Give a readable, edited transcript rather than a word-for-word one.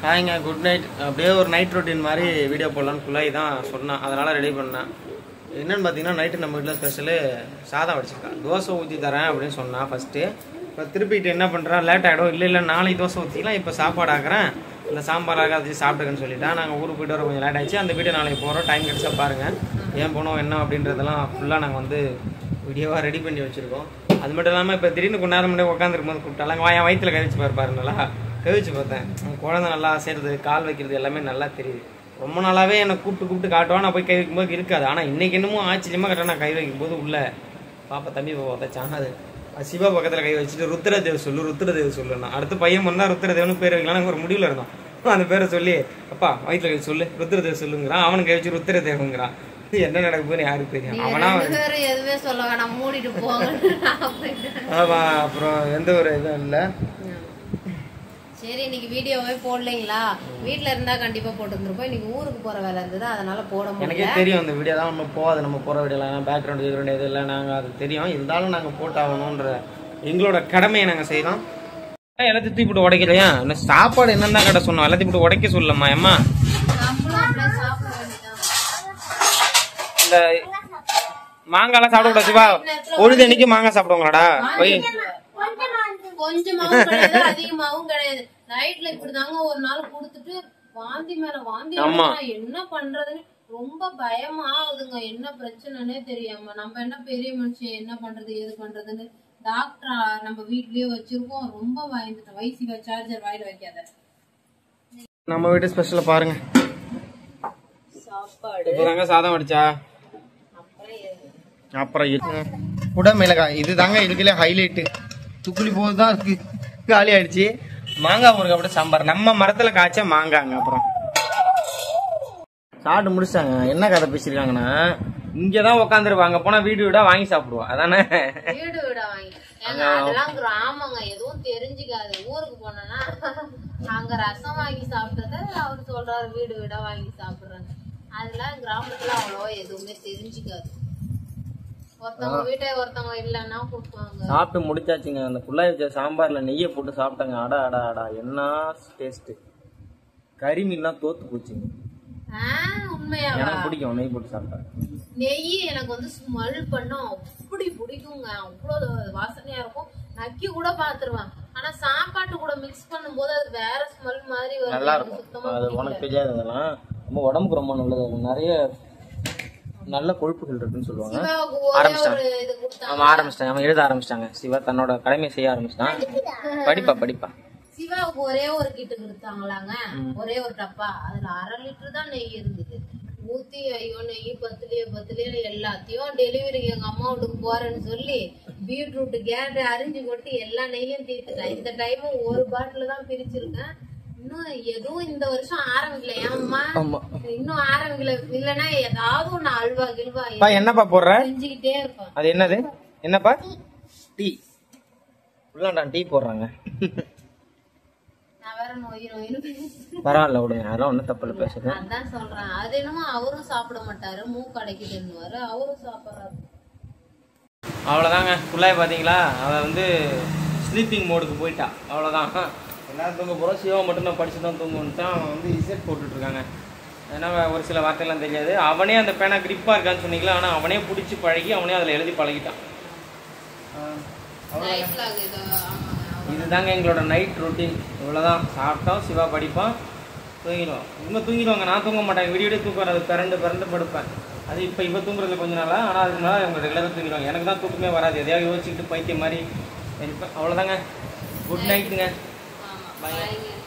ஹாய்ங்க, good night. அப்படியே ஒரு night routine மாதிரி வீடியோ போடலான்னு குழாய் தான் சொன்னான், அதனால் ரெடி பண்ணேன். என்னென்னு பார்த்தீங்கன்னா, நைட்டு நம்ம வீட்டில் ஸ்பெஷலு சாதம் வச்சுருக்கேன். தோசை ஊற்றி தரேன் அப்படின்னு சொன்னான் ஃபஸ்ட்டு. இப்போ திருப்பிட்டு என்ன பண்ணுறேன், லேட் ஆகிடும். இல்லை நாளைக்கு தோசை ஊற்றிக்கலாம், இப்போ சாப்பாடு ஆக்குறேன், இல்லை சாம்பார் ஆகாது சாப்பிட்டுக்கன்னு சொல்லிட்டேன். நாங்கள் ஊருக்கு போய்ட்டு வர கொஞ்சம் லேட் ஆகிடுச்சு. அந்த வீடியோ நாளைக்கு போகிறோம், டைம் கிடச்சா பாருங்கள். ஏன் போனோம் என்ன அப்படின்றதெல்லாம் ஃபுல்லாக நாங்கள் வந்து வீடியோவாக ரெடி பண்ணி வச்சுருக்கோம். அது மட்டும் இல்லாமல் இப்போ திடீர்னு கொஞ்ச நேரம் முன்னாடி உட்காந்துருக்கும் போது கூப்பிட்டாங்க, என் வயிற்றுல கழிச்சு பாரு, நல்லா கவிச்சு பார்த்தேன். குழந்தை நல்லா செய்கிறது, கால் வைக்கிறது எல்லாமே நல்லா தெரியுது. ரொம்ப நாளாகவே என்னை கூப்பிட்டு காட்டுவான். நான் போய் கை வைக்கும்போது இருக்காது. ஆனால் இன்றைக்கி என்னமோ ஆச்சரியமாக கரெக்டாக நான் கை வைக்கும்போது உள்ள பாப்பா தம்பி உதச்சான். அது சிவா பக்கத்தில் கை வச்சுட்டு ருத்ரதேவ் சொல்லுன்னா அடுத்த பையன் வந்தால் ருத்ரதேவனு பேர் வைக்கலாம். நாங்கள் ஒரு முடிவில் இருந்தோம். அந்த பேரை சொல்லி அப்பா வயிற்றுல கை சொல்லு, ருத்ரதேவ் சொல்லுங்கிறான். அவனுக்கு கை வச்சு ருத்ரதேவங்கிறான். என்ன நடக்க போகுதுன்னு யாருக்கு தெரியும். அவனா எதுவுமே சொல்ல வேணாம், மூடிட்டு போங்க. அப்புறம் எந்த ஒரு இதுவும் இல்லை. சரி, இன்னைக்கு வீடியோவே போடலைங்களா? வீட்டில் இருந்தால் கண்டிப்பாக போட்டுருந்துருப்போம். இன்னைக்கு ஊருக்கு போகிற வேலை இருந்தது, அதனால போட முடியல. எனக்கே தெரியும் இந்த வீடியோ தான் நம்ம போகாது, நம்ம போகிற வீடியோலாம் பேக்ரவுண்ட் இது இல்லை. நாங்கள் அது தெரியும், இருந்தாலும் நாங்கள் போட்டாகணுன்ற எங்களோட கடமையை நாங்கள் செய்யலாம். எல்லாத்தையும் தூக்கி போட்டு உடைக்கலையா? இன்னும் சாப்பாடு என்னென்ன கடை சொன்னோம், எல்லாத்தையும் போட்டு உடைக்க சொல்லலாமா அம்மா? இந்த மாங்காய்லாம் சாப்பிடக்கூடாது சிவா. பொழுது அன்னைக்கு மாங்காய் சாப்பிடுவாங்களாடா? போய் கொஞ்சமாவும் கிடையாது, அதிகமாவும் கிடையாது. நைட்ல இப்படிதாங்க ஒரு நாள் குடுத்துட்டு வாந்தி மேல வாந்தி. என்ன பண்றதுன்னு ரொம்ப பயமா ஆகுதுங்க. என்ன பிரச்சனைன்னே தெரியாம நம்ம என்ன பெரிய மனுஷன், என்ன பண்றது ஏது பண்றதுன்னு டாக்டர் நம்ம வீட்லயே வச்சிருக்கோம். ரொம்ப பயந்துட்டேன். வைசிவா சார்ஜர் வாயில வைக்காத. நம்ம வீட்டு ஸ்பெஷல பாருங்க, சாப்பாடு சாதம் அடிச்சா அப்புறம் குட மிளகாய். இது தாங்க இதுக்குள்ள ஹைலைட்டு. துக்குளி போதுதான் காலி ஆயிடுச்சு. மாங்காய் ஊருக்கு அப்படியே சாம்பார், நம்ம மரத்துல காய்ச்ச மாங்காங்க. அப்புறம் சாப்பிட்டு முடிச்சாங்க. என்ன கதை பேசிருக்காங்கன்னா, இங்கதான் உட்காந்துருவாங்க, போனா வீடு வீடா வாங்கி சாப்பிடுவோம். அதானே வீடு வீடா வாங்கி. அதெல்லாம் கிராமங்க, எதுவும் தெரிஞ்சுக்காது. ஊருக்கு போனா அங்க ரசம் வாங்கி சாப்பிட்டத அவர் சொல்றாரு வீடு வீடா வாங்கி சாப்பிடுறாங்க. அதெல்லாம் கிராமத்துல அவ்வளவா எதுவுமே தெரிஞ்சுக்காது. ஒருத்தவங்க வீட்டை ஒருத்தவங்க இல்லைன்னா கொடுப்பாங்க. சாப்பிட்டு முடிச்சாச்சுங்க. அந்த குள்ளாய் வச்ச சாம்பார்ல நெய்யை போட்டு சாப்பிட்டாங்க. அடா என்ன டேஸ்ட். கறி மீன்லாம் தோத்து போச்சுங்க. உண்மையா எனக்கு பிடிக்கும் நெய் போட்டு சாப்பிட்டா. நெய் எனக்கு வந்து ஸ்மெல் பண்ணும், அப்படி பிடிக்குங்க. அவ்வளவு வாசனையா இருக்கும். நக்கி கூட பாத்துருவேன். ஆனா சாப்பாட்டு கூட மிக்ஸ் பண்ணும் போது அது வேற ஸ்மெல் மாதிரி நல்லா இருக்கும். அது உனக்கு தெரியாது. அதெல்லாம் நம்ம உடம்புக்கு ரொம்ப நல்லது. நிறைய நல்ல கொழுப்புகள் இருக்குன்னு சொல்லுவாங்க. ஆரம்பிச்சிட்டாங்க. அவன் எழுத ஆரம்பிச்சிட்டாங்க. சிவா தன்னோட கடமையை செய்ய ஆரம்பிச்சிட்டான். படிப்பா. சிவாவுக்கு ஒரே ஒரு கிட்டு கொடுத்தாங்களாங்க, ஒரே ஒரு டப்பா. அதுல 1/2 லிட்டர் தான் நெய் இருந்தது. ஊத்தி ஐயோ நெய் பத்துலயே எல்லாத்தையும் டெலிவரிக்கு எங்க அம்மா வீட்டுக்கு போறேன்னு சொல்லி பீட்ரூட் கேரட் அரிஞ்சு கொட்டி எல்லா நெய்யும் தீர்த்துட்டேன். இந்த டைம் ஒரு பாட்டில் தான் பிரிச்சிருக்கேன். இன்னும் எதுவும் இந்த வருஷம் ஆரம்பிக்கல. ஏம்மா இன்னும் ஆரம்பிக்கல. இல்லன்னா ஏதாவது ஒண்ணு அல்வா கில்வா என்னப்பா போடுற செஞ்சுக்கிட்டே இருப்பேன். அது என்னது? என்னப்பா? டீ. டீ போடுறாங்க. நான் வேற நோயிரும் பரவாயில்ல விடுங்க, அதெல்லாம் ஒன்னும் தப்பு இல்லை பேசுறேன். அதான் சொல்றேன். அது என்னமோ அவரும் சாப்பிட மாட்டாரு, மூக்கு அடைக்குதுன்னு அவரும் சாப்பிட்றாரு. அவ்வளோதாங்க. குள்ளாய் பார்த்தீங்களா, அவள் வந்து ஸ்லீப்பிங் மோடுக்கு போயிட்டா. அவ்வளோதான். எல்லாரும் தூங்க போகிறோம். சிவா மட்டும் நான் படிச்சு தான் தூங்குன்ட்டான். அவன் வந்து இசட் போட்டுட்ருக்காங்க. ஏன்னா ஒரு சில வார்த்தைலாம் தெரியாது. அவனே அந்த பேனா கிரிப்பாக இருக்கான்னு சொன்னீங்களா, ஆனால் அவனே பிடிச்சி பழகி அவனே அதில் எழுதி பழகிட்டான். இதுதாங்க எங்களோட நைட் ரொட்டீன். இவ்வளோதான். சாப்பிட்டோம், சிவா படிப்பான், தூங்கிடுவான். இவங்க தூங்கிடுவாங்க, நான் தூங்க மாட்டேன். விடியோடய தூக்கம் வராது, பிறண்டு படுப்பேன். அது இப்போ இவ தூங்குறது கொஞ்ச நாளா. ஆனால் அதுக்கு மேலே இவங்க ரெகுலராக தூங்கிடுவாங்க. எனக்கு தான் தூக்கமே வராது, எதையாவது யோசிச்சுக்கிட்டு பைத்தியம் மாதிரி இருப்பேன். அவ்வளோதாங்க. குட் நைட்டுங்க. Bye.